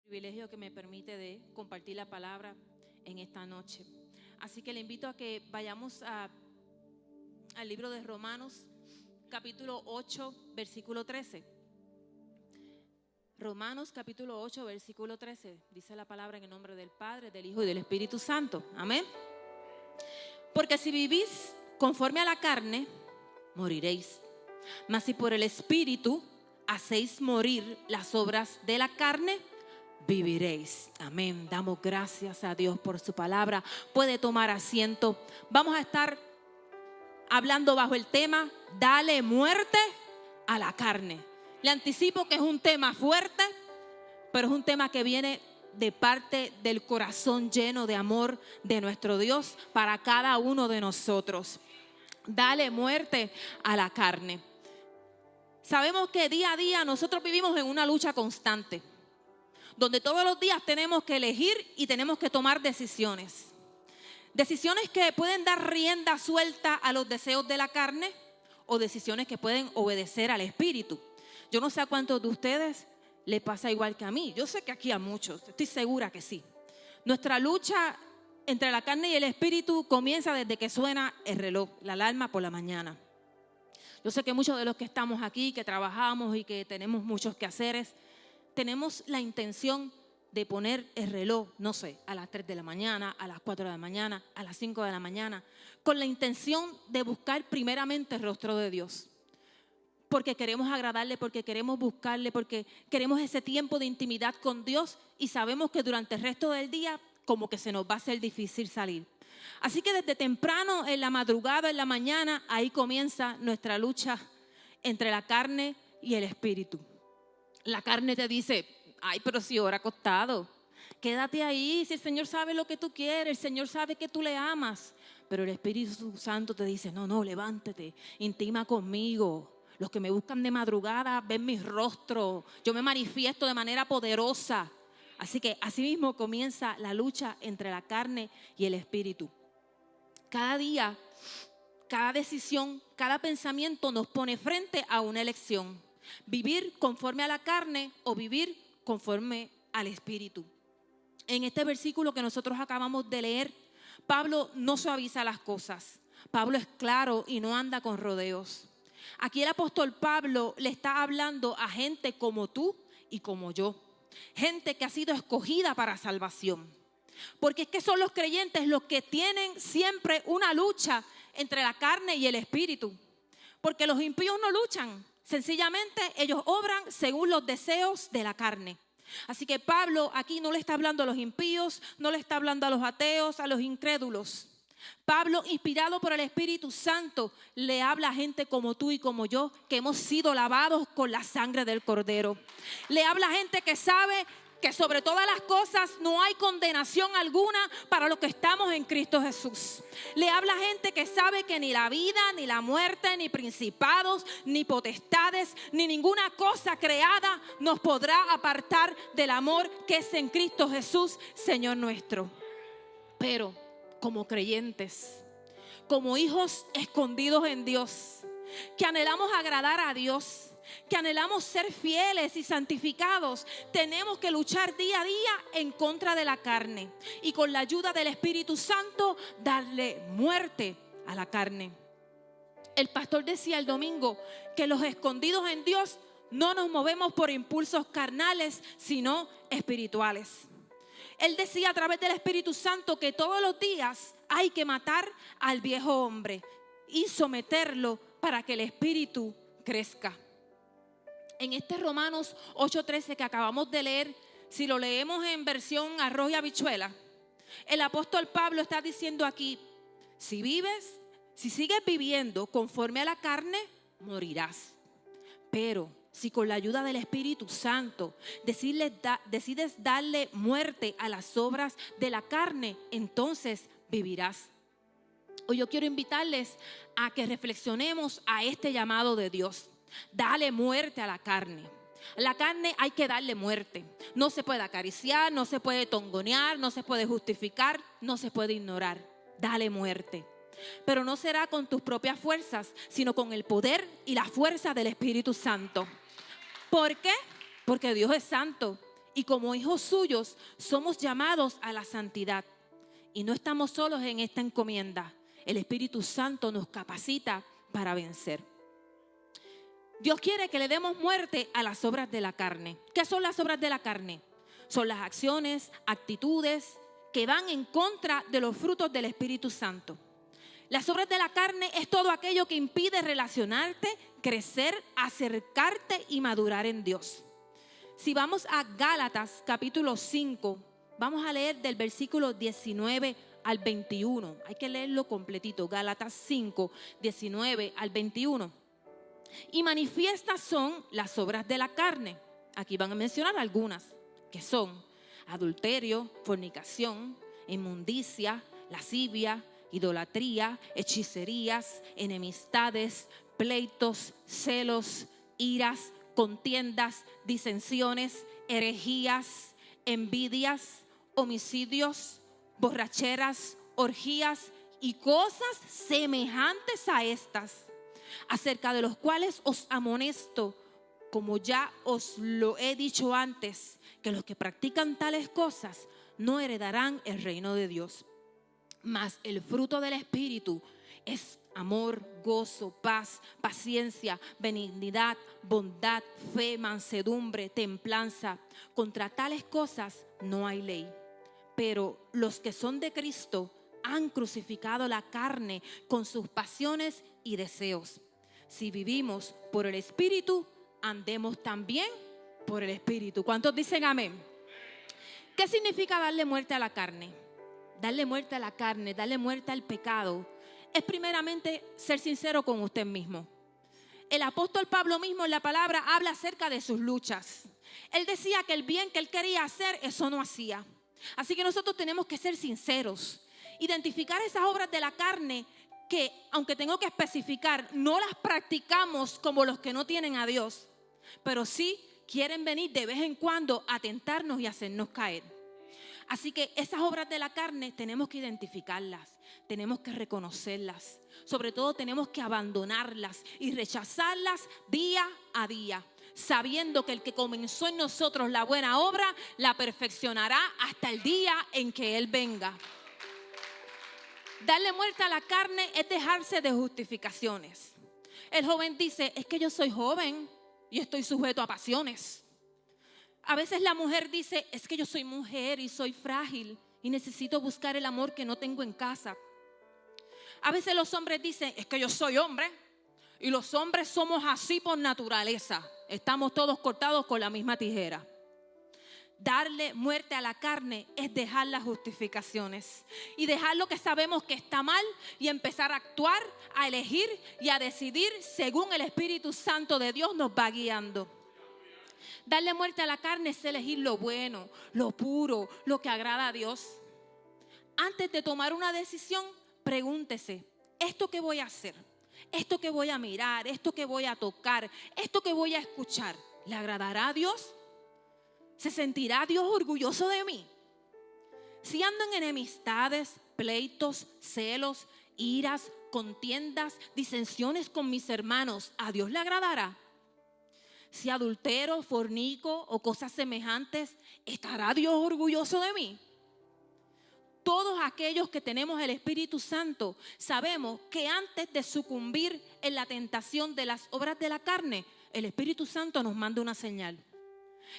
Privilegio que me permite de compartir la palabra en esta noche. Así que le invito a que vayamos al libro de Romanos, capítulo 8, versículo 13. Romanos capítulo 8, versículo 13. Dice la palabra en el nombre del Padre, del Hijo y del Espíritu Santo. Amén. Porque si vivís conforme a la carne, moriréis. Mas si por el Espíritu hacéis morir las obras de la carne, viviréis. Amén. Damos gracias a Dios por su palabra. Puede tomar asiento. Vamos a estar hablando bajo el tema: dale muerte a la carne. Le anticipo que es un tema fuerte, pero es un tema que viene de parte del corazón lleno de amor de nuestro Dios para cada uno de nosotros. Dale muerte a la carne. Sabemos que día a día nosotros vivimos en una lucha constante, donde todos los días tenemos que elegir y tenemos que tomar decisiones. Decisiones que pueden dar rienda suelta a los deseos de la carne o decisiones que pueden obedecer al Espíritu. Yo no sé a cuántos de ustedes le pasa igual que a mí. Yo sé que aquí a muchos, estoy segura que sí. Nuestra lucha entre la carne y el Espíritu comienza desde que suena el reloj, la alarma por la mañana. Yo sé que muchos de los que estamos aquí, que trabajamos y que tenemos muchos quehaceres, tenemos la intención de poner el reloj, no sé, a las 3 de la mañana, a las 4 de la mañana, a las 5 de la mañana, con la intención de buscar primeramente el rostro de Dios. Porque queremos agradarle, porque queremos buscarle, porque queremos ese tiempo de intimidad con Dios y sabemos que durante el resto del día como que se nos va a hacer difícil salir. Así que desde temprano, en la madrugada, en la mañana, ahí comienza nuestra lucha entre la carne y el Espíritu. La carne te dice: ay, pero si ora acostado, quédate ahí, si el Señor sabe lo que tú quieres, el Señor sabe que tú le amas. Pero el Espíritu Santo te dice: no, levántate, intima conmigo. Los que me buscan de madrugada ven mi rostro, yo me manifiesto de manera poderosa. Así que así mismo comienza la lucha entre la carne y el Espíritu. Cada día, cada decisión, cada pensamiento nos pone frente a una elección: vivir conforme a la carne o vivir conforme al Espíritu. En este versículo que nosotros acabamos de leer, Pablo no suaviza las cosas. Pablo es claro y no anda con rodeos. Aquí el apóstol Pablo le está hablando a gente como tú y como yo. Gente que ha sido escogida para salvación. Porque es que son los creyentes los que tienen siempre una lucha entre la carne y el Espíritu. Porque los impíos no luchan. Sencillamente ellos obran según los deseos de la carne. Así que Pablo aquí no le está hablando a los impíos, no le está hablando a los ateos, a los incrédulos. Pablo, inspirado por el Espíritu Santo, le habla a gente como tú y como yo, que hemos sido lavados con la sangre del Cordero. Le habla a gente que sabe que sobre todas las cosas no hay condenación alguna para los que estamos en Cristo Jesús. Le habla a gente que sabe que ni la vida, ni la muerte, ni principados, ni potestades, ni ninguna cosa creada nos podrá apartar del amor que es en Cristo Jesús, Señor nuestro. Pero como creyentes, como hijos escondidos en Dios, que anhelamos agradar a Dios, que anhelamos ser fieles y santificados, tenemos que luchar día a día en contra de la carne y con la ayuda del Espíritu Santo darle muerte a la carne. El pastor decía el domingo que los escondidos en Dios no nos movemos por impulsos carnales, sino espirituales. Él decía a través del Espíritu Santo que todos los días hay que matar al viejo hombre y someterlo para que el Espíritu crezca. En este Romanos 8:13 que acabamos de leer, si lo leemos en versión arroz y habichuela, el apóstol Pablo está diciendo aquí: si sigues viviendo conforme a la carne, morirás. Pero si con la ayuda del Espíritu Santo decides darle muerte a las obras de la carne, entonces vivirás. Hoy yo quiero invitarles a que reflexionemos a este llamado de Dios. Dale muerte a la carne. A la carne hay que darle muerte. No se puede acariciar, no se puede tongonear, no se puede justificar, no se puede ignorar. Dale muerte. Pero no será con tus propias fuerzas, sino con el poder y la fuerza del Espíritu Santo. ¿Por qué? Porque Dios es santo y como hijos suyos somos llamados a la santidad. Y no estamos solos en esta encomienda. El Espíritu Santo nos capacita para vencer. Dios quiere que le demos muerte a las obras de la carne. ¿Qué son las obras de la carne? Son las acciones, actitudes que van en contra de los frutos del Espíritu Santo. Las obras de la carne es todo aquello que impide relacionarte, crecer, acercarte y madurar en Dios. Si vamos a Gálatas capítulo 5, vamos a leer del versículo 19 al 21. Hay que leerlo completito. Gálatas 5, 19 al 21. Y manifiestas son las obras de la carne. Aquí van a mencionar algunas, que son adulterio, fornicación, inmundicia, lascivia, idolatría, hechicerías, enemistades, pleitos, celos, iras, contiendas, disensiones, herejías, envidias, homicidios, borracheras, orgías y cosas semejantes a estas, acerca de los cuales os amonesto, como ya os lo he dicho antes, que los que practican tales cosas no heredarán el reino de Dios. Mas el fruto del Espíritu es amor, gozo, paz, paciencia, benignidad, bondad, fe, mansedumbre, templanza. Contra tales cosas no hay ley. Pero los que son de Cristo han crucificado la carne con sus pasiones y deseos. Si vivimos por el Espíritu, andemos también por el Espíritu. ¿Cuántos dicen amén? ¿Qué significa darle muerte a la carne? Darle muerte a la carne, darle muerte al pecado, es primeramente ser sincero con usted mismo. El apóstol Pablo mismo en la palabra habla acerca de sus luchas. Él decía que el bien que él quería hacer, eso no hacía. Así que nosotros tenemos que ser sinceros, identificar esas obras de la carne que, aunque tengo que especificar, no las practicamos como los que no tienen a Dios, pero sí quieren venir de vez en cuando a tentarnos y hacernos caer. Así que esas obras de la carne tenemos que identificarlas, tenemos que reconocerlas, sobre todo tenemos que abandonarlas y rechazarlas día a día, sabiendo que el que comenzó en nosotros la buena obra la perfeccionará hasta el día en que Él venga. Darle muerte a la carne es dejarse de justificaciones. El joven dice, es que yo soy joven y estoy sujeto a pasiones. A veces la mujer dice, es que yo soy mujer y soy frágil y necesito buscar el amor que no tengo en casa. A veces los hombres dicen, es que yo soy hombre y los hombres somos así por naturaleza. Estamos todos cortados con la misma tijera. Darle muerte a la carne es dejar las justificaciones y dejar lo que sabemos que está mal y empezar a actuar, a elegir y a decidir según el Espíritu Santo de Dios nos va guiando. Darle muerte a la carne es elegir lo bueno, lo puro, lo que agrada a Dios. Antes de tomar una decisión, pregúntese, ¿esto qué voy a hacer? ¿Esto que voy a mirar? ¿Esto que voy a tocar? ¿Esto que voy a escuchar? ¿Le agradará a Dios? ¿Se sentirá Dios orgulloso de mí? Si ando en enemistades, pleitos, celos, iras, contiendas, disensiones con mis hermanos, ¿a Dios le agradará? Si adultero, fornico o cosas semejantes, ¿estará Dios orgulloso de mí? Todos aquellos que tenemos el Espíritu Santo sabemos que antes de sucumbir en la tentación de las obras de la carne, el Espíritu Santo nos manda una señal.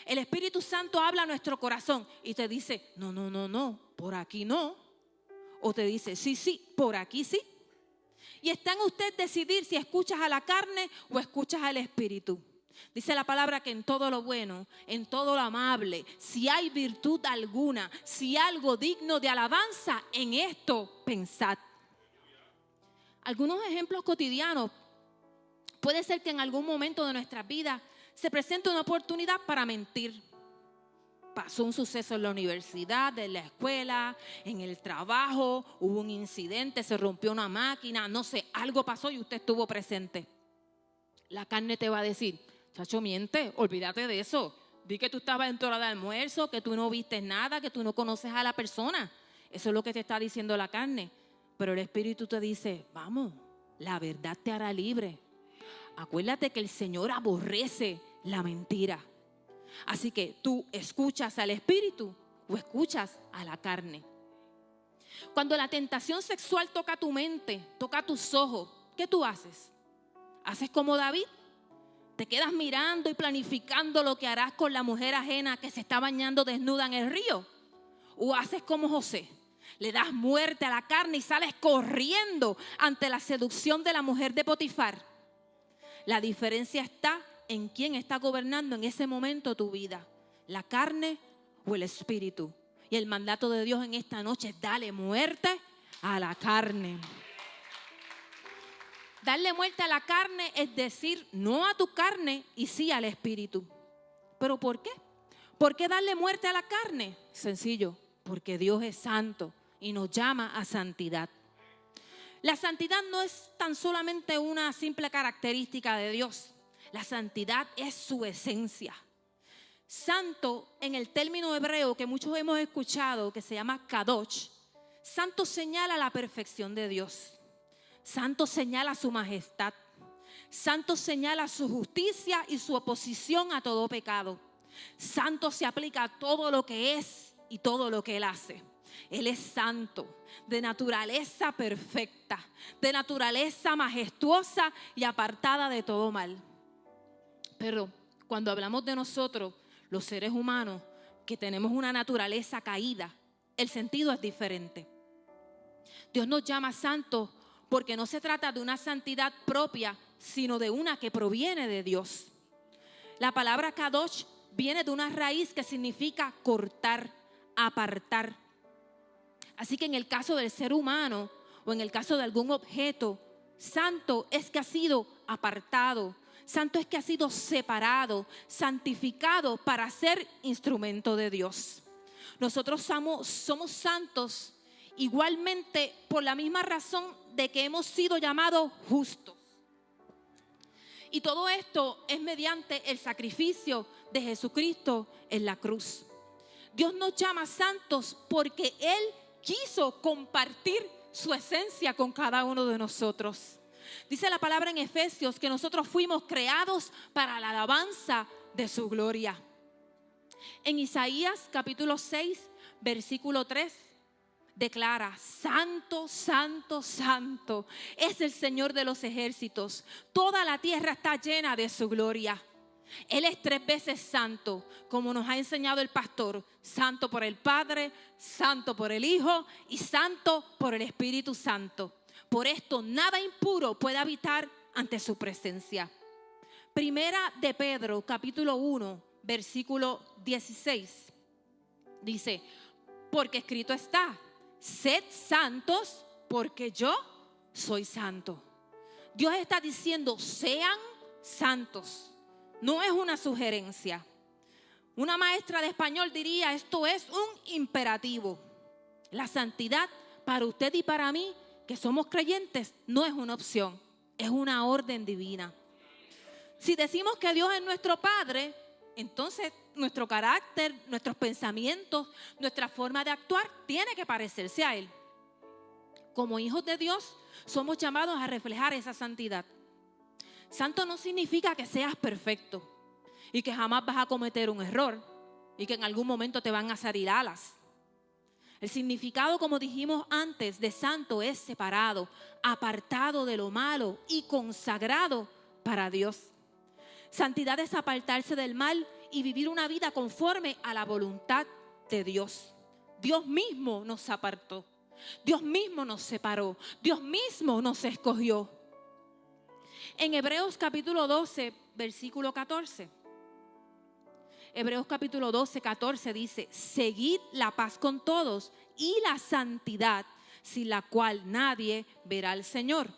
El Espíritu Santo habla a nuestro corazón y te dice, no, por aquí no. O te dice, sí, por aquí sí. Y está en usted decidir si escuchas a la carne o escuchas al Espíritu. Dice la palabra que en todo lo bueno, en todo lo amable, si hay virtud alguna, si algo digno de alabanza, en esto pensad. Algunos ejemplos cotidianos. Puede ser que en algún momento de nuestra vida se presente una oportunidad para mentir. Pasó un suceso en la universidad, en la escuela, en el trabajo, hubo un incidente, se rompió una máquina, no sé, algo pasó y usted estuvo presente. La carne te va a decir, chacho, miente, olvídate de eso. Di que tú estabas en tu hora de almuerzo, que tú no viste nada, que tú no conoces a la persona. Eso es lo que te está diciendo la carne. Pero el Espíritu te dice, vamos, la verdad te hará libre. Acuérdate que el Señor aborrece la mentira. Así que tú escuchas al espíritu o escuchas a la carne. Cuando la tentación sexual toca tu mente, toca tus ojos, ¿qué tú haces? ¿Haces como David? ¿Te quedas mirando y planificando lo que harás con la mujer ajena que se está bañando desnuda en el río? ¿O haces como José? Le das muerte a la carne y sales corriendo ante la seducción de la mujer de Potifar. La diferencia está en quién está gobernando en ese momento tu vida, la carne o el espíritu. Y el mandato de Dios en esta noche es: dale muerte a la carne. Darle muerte a la carne es decir no a tu carne y sí al espíritu. ¿Pero por qué? ¿Por qué darle muerte a la carne? Sencillo, porque Dios es santo y nos llama a santidad. La santidad no es tan solamente una simple característica de Dios. La santidad es su esencia. Santo, en el término hebreo que muchos hemos escuchado, que se llama kadosh, santo señala la perfección de Dios. Santo señala su majestad. Santo señala su justicia y su oposición a todo pecado. Santo se aplica a todo lo que es y todo lo que Él hace. Él es santo, de naturaleza perfecta, de naturaleza majestuosa y apartada de todo mal. Pero cuando hablamos de nosotros, los seres humanos, que tenemos una naturaleza caída, el sentido es diferente. Dios nos llama santos porque no se trata de una santidad propia, sino de una que proviene de Dios. La palabra kadosh viene de una raíz que significa cortar, apartar. Así que en el caso del ser humano o en el caso de algún objeto, santo es que ha sido apartado, santo es que ha sido separado, santificado para ser instrumento de Dios. Nosotros somos santos igualmente por la misma razón de que hemos sido llamados justos. Y todo esto es mediante el sacrificio de Jesucristo en la cruz. Dios nos llama santos porque Él quiso compartir su esencia con cada uno de nosotros. Dice la palabra en Efesios que nosotros fuimos creados para la alabanza de su gloria. En Isaías capítulo 6, versículo 3, declara: santo, santo, santo es el Señor de los ejércitos. Toda la tierra está llena de su gloria. Él es 3 veces santo, como nos ha enseñado el pastor: santo por el Padre, santo por el Hijo y santo por el Espíritu Santo. Por esto nada impuro puede habitar ante su presencia. Primera de Pedro, capítulo 1, versículo 16, dice: porque escrito está: sed santos porque yo soy santo. Dios está diciendo: sean santos. No es una sugerencia. Una maestra de español diría: esto es un imperativo. La santidad para usted y para mí, que somos creyentes, no es una opción, es una orden divina. Si decimos que Dios es nuestro Padre, entonces nuestro carácter, nuestros pensamientos, nuestra forma de actuar tiene que parecerse a Él. Como hijos de Dios, somos llamados a reflejar esa santidad. Santo no significa que seas perfecto y que jamás vas a cometer un error y que en algún momento te van a salir alas. El significado, como dijimos antes, de santo es separado, apartado de lo malo y consagrado para Dios. Santidad es apartarse del mal y vivir una vida conforme a la voluntad de Dios. Dios mismo nos apartó, Dios mismo nos separó, Dios mismo nos escogió. En Hebreos capítulo 12, versículo 14. Hebreos capítulo 12, 14 dice: seguid la paz con todos y la santidad, sin la cual nadie verá al Señor.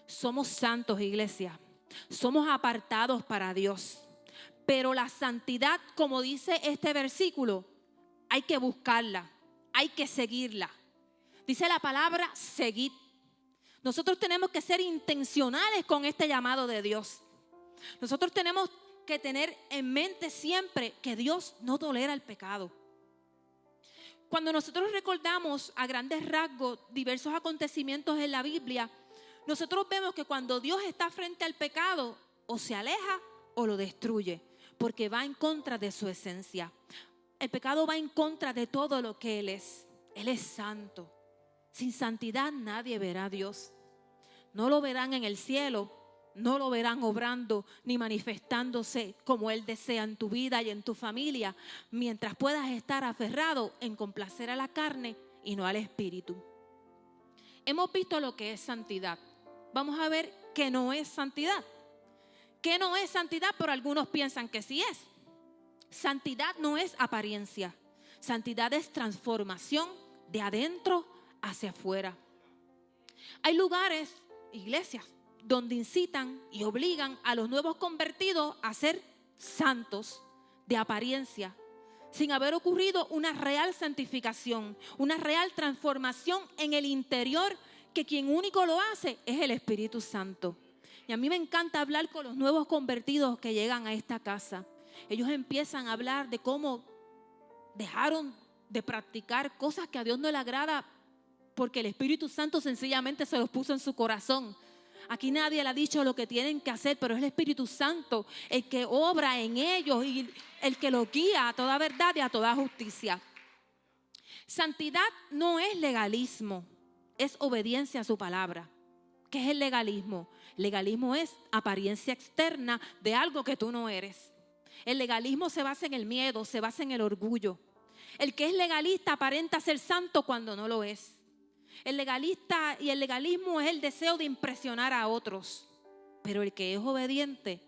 Somos santos, iglesia. Somos apartados para Dios. Pero la santidad, como dice este versículo, hay que buscarla, hay que seguirla. Dice la palabra seguid. Nosotros tenemos que ser intencionales con este llamado de Dios. Nosotros tenemos que tener en mente siempre que Dios no tolera el pecado. Cuando nosotros recordamos a grandes rasgos diversos acontecimientos en la Biblia, nosotros vemos que cuando Dios está frente al pecado, o se aleja o lo destruye. porque va en contra de su esencia. El pecado va en contra de todo lo que Él es. Él es santo. Sin santidad nadie verá a Dios. No lo verán en el cielo, no lo verán obrando ni manifestándose como Él desea en tu vida y en tu familia, mientras puedas estar aferrado en complacer a la carne y no al espíritu. Hemos visto lo que es santidad. Vamos a ver qué no es santidad. ¿Qué no es santidad? Pero algunos piensan que sí es. Santidad no es apariencia. Santidad es transformación de adentro hacia afuera. Hay lugares, iglesias, donde incitan y obligan a los nuevos convertidos a ser santos de apariencia, sin haber ocurrido una real santificación, una real transformación en el interior, que quien único lo hace es el Espíritu Santo. Y a mí me encanta hablar con los nuevos convertidos que llegan a esta casa. Ellos empiezan a hablar de cómo dejaron de practicar cosas que a Dios no le agrada porque el Espíritu Santo sencillamente se los puso en su corazón. Aquí nadie le ha dicho lo que tienen que hacer, pero es el Espíritu Santo el que obra en ellos y el que los guía a toda verdad y a toda justicia. Santidad no es legalismo, es obediencia a su palabra. ¿Qué es el legalismo? Legalismo es apariencia externa de algo que tú no eres. El legalismo se basa en el miedo, se basa en el orgullo. El que es legalista aparenta ser santo cuando no lo es. El legalista y el legalismo es el deseo de impresionar a otros. Pero el que es obediente,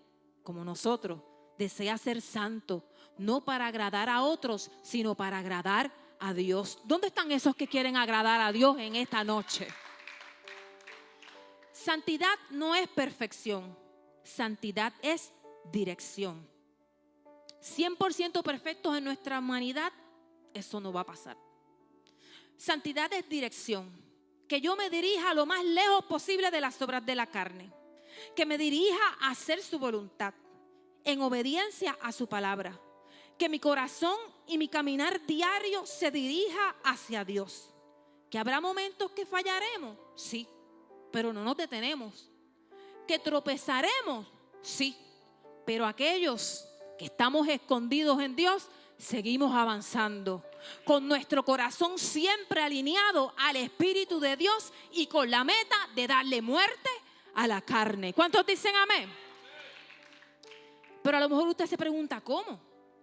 como nosotros, desea ser santo, no para agradar a otros, sino para agradar a Dios. ¿Dónde están esos que quieren agradar a Dios en esta noche? Santidad no es perfección, santidad es dirección. 100% perfectos en nuestra humanidad, eso no va a pasar. Santidad es dirección, que yo me dirija lo más lejos posible de las obras de la carne, que me dirija a hacer su voluntad, en obediencia a su palabra, que mi corazón y mi caminar diario se dirija hacia Dios. ¿Que habrá momentos que fallaremos? Sí, pero no nos detenemos. ¿Que tropezaremos? Sí, pero aquellos que estamos escondidos en Dios, seguimos avanzando, con nuestro corazón siempre alineado al Espíritu de Dios y con la meta de darle muerte a la carne. ¿Cuántos dicen amén? Pero a lo mejor usted se pregunta, ¿cómo?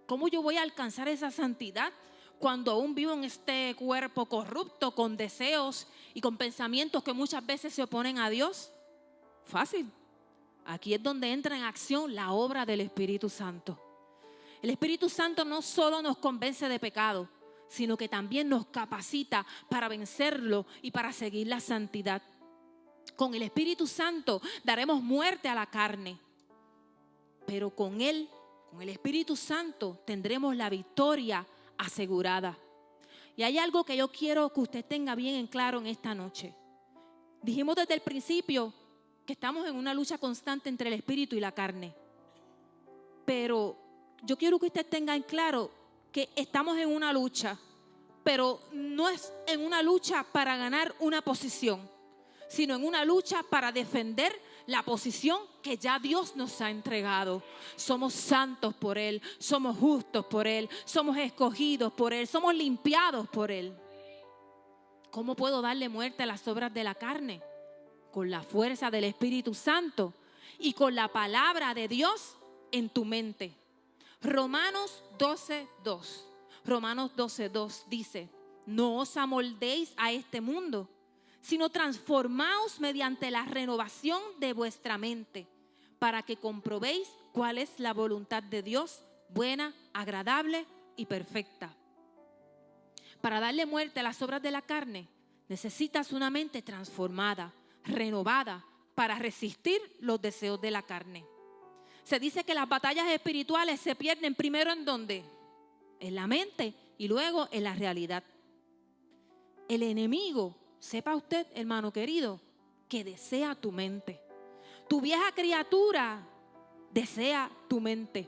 ¿Cómo yo voy a alcanzar esa santidad cuando aún vivo en este cuerpo corrupto, con deseos y con pensamientos que muchas veces se oponen a Dios? Fácil. Aquí es donde entra en acción la obra del Espíritu Santo. El Espíritu Santo no solo nos convence de pecado, sino que también nos capacita para vencerlo y para seguir la santidad. Con el Espíritu Santo daremos muerte a la carne, pero con Él, con el Espíritu Santo, tendremos la victoria asegurada. Y hay algo que yo quiero que usted tenga bien en claro en esta noche. Dijimos desde el principio que estamos en una lucha constante entre el Espíritu y la carne, pero yo quiero que usted tenga en claro que estamos en una lucha, pero no es en una lucha para ganar una posición, sino en una lucha para defender la posición que ya Dios nos ha entregado. Somos santos por Él, somos justos por Él, somos escogidos por Él, somos limpiados por Él. ¿Cómo puedo darle muerte a las obras de la carne? Con la fuerza del Espíritu Santo y con la palabra de Dios en tu mente. Romanos 12:2. Romanos 12:2 dice: no os amoldéis a este mundo, sino transformaos mediante la renovación de vuestra mente, para que comprobéis cuál es la voluntad de Dios, buena, agradable y perfecta. Para darle muerte a las obras de la carne, necesitas una mente transformada, renovada, para resistir los deseos de la carne. Se dice que las batallas espirituales se pierden primero ¿en dónde? En la mente y luego en la realidad. El enemigo, sepa usted, hermano querido, que desea tu mente. Tu vieja criatura desea tu mente,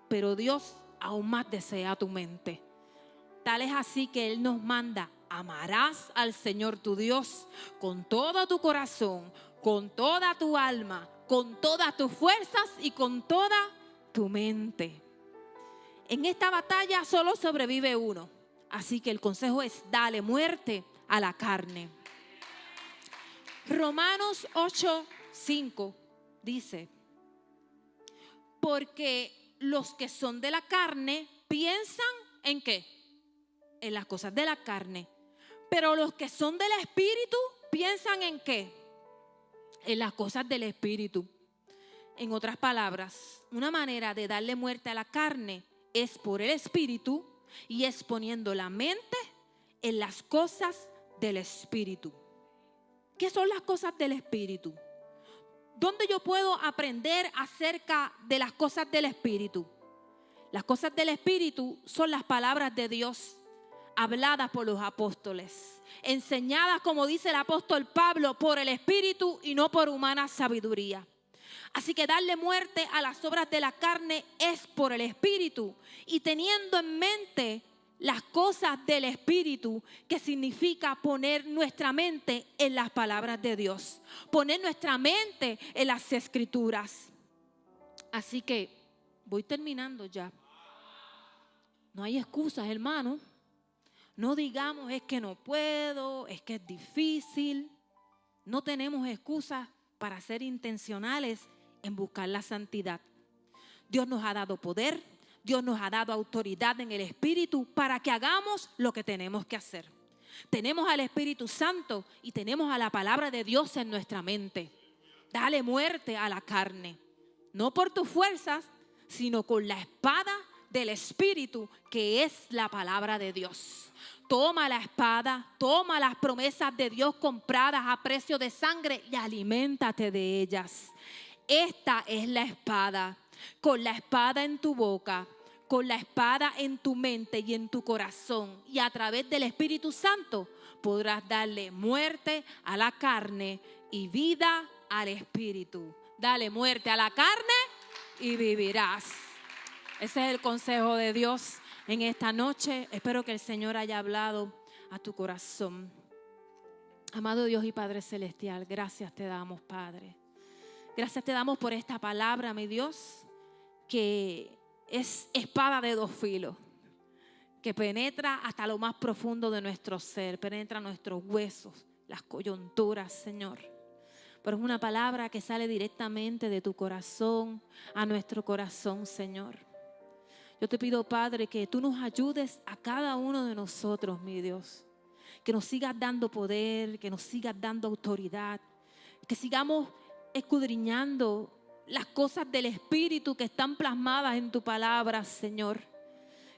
pero Dios aún más desea tu mente. Tal es así que Él nos manda: amarás al Señor tu Dios con todo tu corazón, con toda tu alma, con todas tus fuerzas y con toda tu mente. En esta batalla solo sobrevive uno. Así que el consejo es: dale muerte a la carne. Romanos 8:5 dice: porque los que son de la carne piensan ¿en qué? En las cosas de la carne. Pero los que son del Espíritu piensan ¿en qué? En las cosas del Espíritu. En otras palabras, una manera de darle muerte a la carne es por el Espíritu, y es poniendo la mente en las cosas del Espíritu. ¿Qué son las cosas del Espíritu? ¿Dónde yo puedo aprender acerca de las cosas del Espíritu? Las cosas del Espíritu son las palabras de Dios habladas por los apóstoles, enseñadas, como dice el apóstol Pablo, por el Espíritu y no por humana sabiduría. Así que darle muerte a las obras de la carne es por el Espíritu, y teniendo en mente las cosas del Espíritu, que significa poner nuestra mente en las palabras de Dios, poner nuestra mente en las Escrituras. Así que voy terminando ya. No hay excusas, hermano. No digamos es que no puedo, es que es difícil. No tenemos excusas para ser intencionales en buscar la santidad. Dios nos ha dado poder, Dios nos ha dado autoridad en el Espíritu para que hagamos lo que tenemos que hacer. Tenemos al Espíritu Santo y tenemos a la palabra de Dios en nuestra mente. Dale muerte a la carne, no por tus fuerzas, sino con la espada del Espíritu, que es la palabra de Dios. Toma la espada, toma las promesas de Dios compradas a precio de sangre y aliméntate de ellas. Esta es la espada. Con la espada en tu boca, con la espada en tu mente y en tu corazón, y a través del Espíritu Santo podrás darle muerte a la carne y vida al Espíritu. Dale muerte a la carne y vivirás. Ese es el consejo de Dios en esta noche. Espero que el Señor haya hablado a tu corazón. Amado Dios y Padre Celestial, gracias te damos, Padre. Gracias te damos por esta palabra, mi Dios, que es espada de dos filos, que penetra hasta lo más profundo de nuestro ser, penetra nuestros huesos, las coyunturas, Señor. Pero es una palabra que sale directamente de tu corazón a nuestro corazón, Señor. Yo te pido, Padre, que tú nos ayudes a cada uno de nosotros, mi Dios. Que nos sigas dando poder, que nos sigas dando autoridad, que sigamos escudriñando las cosas del Espíritu que están plasmadas en tu palabra, Señor.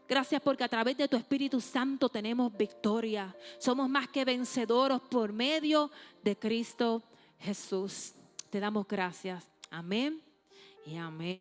Gracias porque a través de tu Espíritu Santo tenemos victoria. Somos más que vencedores por medio de Cristo Jesús. Te damos gracias. Amén y amén.